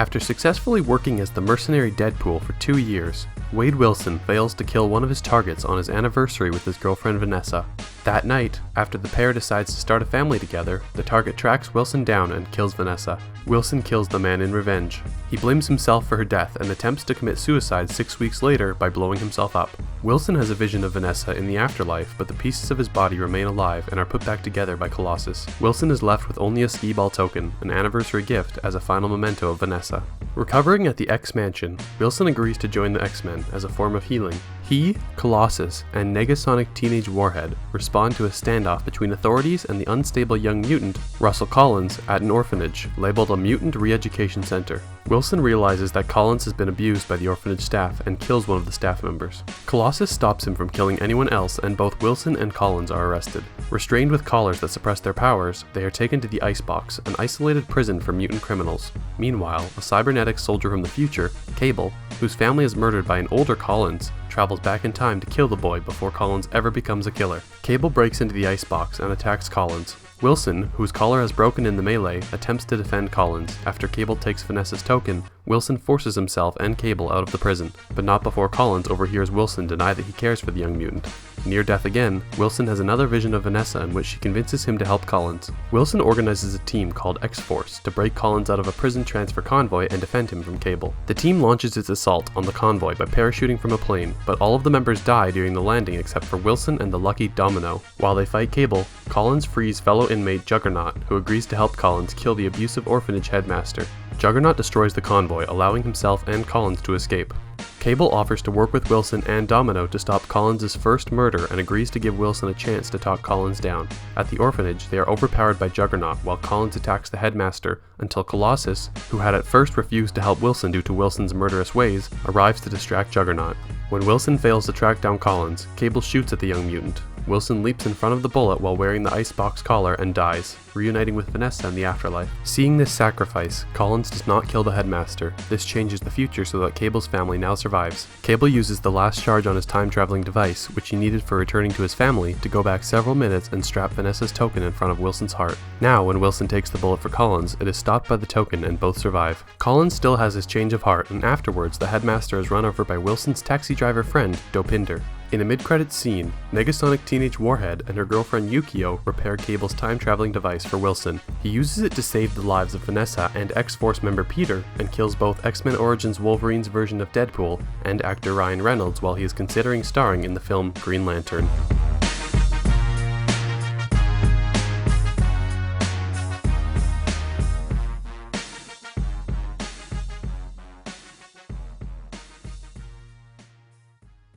After successfully working as the mercenary Deadpool for 2 years, Wade Wilson fails to kill one of his targets on his anniversary with his girlfriend Vanessa. That night, after the pair decides to start a family together, the target tracks Wilson down and kills Vanessa. Wilson kills the man in revenge. He blames himself for her death and attempts to commit suicide 6 weeks later by blowing himself up. Wilson has a vision of Vanessa in the afterlife, but the pieces of his body remain alive and are put back together by Colossus. Wilson is left with only a skee ball token, an anniversary gift as a final memento of Vanessa. Recovering at the X-Mansion, Wilson agrees to join the X-Men as a form of healing. He, Colossus, and Negasonic Teenage Warhead respond to a standoff between authorities and the unstable young mutant, Russell Collins, at an orphanage, labeled a Mutant Re-Education Center. Wilson realizes that Collins has been abused by the orphanage staff and kills one of the staff members. Colossus stops him from killing anyone else, and both Wilson and Collins are arrested. Restrained with collars that suppress their powers, they are taken to the Icebox, an isolated prison for mutant criminals. Meanwhile, a cybernetic soldier from the future, Cable, whose family is murdered by an older Collins, travels back in time to kill the boy before Collins ever becomes a killer. Cable breaks into the Icebox and attacks Collins. Wilson, whose collar has broken in the melee, attempts to defend Collins. After Cable takes Vanessa's token, Wilson forces himself and Cable out of the prison, but not before Collins overhears Wilson deny that he cares for the young mutant. Near death again, Wilson has another vision of Vanessa in which she convinces him to help Collins. Wilson organizes a team called X-Force to break Collins out of a prison transfer convoy and defend him from Cable. The team launches its assault on the convoy by parachuting from a plane, but all of the members die during the landing except for Wilson and the lucky Domino. While they fight Cable, Collins frees fellow inmate Juggernaut, who agrees to help Collins kill the abusive orphanage headmaster. Juggernaut destroys the convoy, allowing himself and Collins to escape. Cable offers to work with Wilson and Domino to stop Collins' first murder and agrees to give Wilson a chance to talk Collins down. At the orphanage, they are overpowered by Juggernaut while Collins attacks the headmaster until Colossus, who had at first refused to help Wilson due to Wilson's murderous ways, arrives to distract Juggernaut. When Wilson fails to track down Collins, Cable shoots at the young mutant. Wilson leaps in front of the bullet while wearing the icebox collar and dies, reuniting with Vanessa in the afterlife. Seeing this sacrifice, Collins does not kill the headmaster. This changes the future so that Cable's family now survives. Cable uses the last charge on his time-traveling device, which he needed for returning to his family, to go back several minutes and strap Vanessa's token in front of Wilson's heart. Now, when Wilson takes the bullet for Collins, it is stopped by the token and both survive. Collins still has his change of heart, and afterwards the headmaster is run over by Wilson's taxi driver friend, Dopinder. In a mid-credits scene, Negasonic Teenage Warhead and her girlfriend Yukio repair Cable's time-traveling device for Wilson. He uses it to save the lives of Vanessa and X-Force member Peter, and kills both X-Men Origins Wolverine's version of Deadpool and actor Ryan Reynolds while he is considering starring in the film Green Lantern.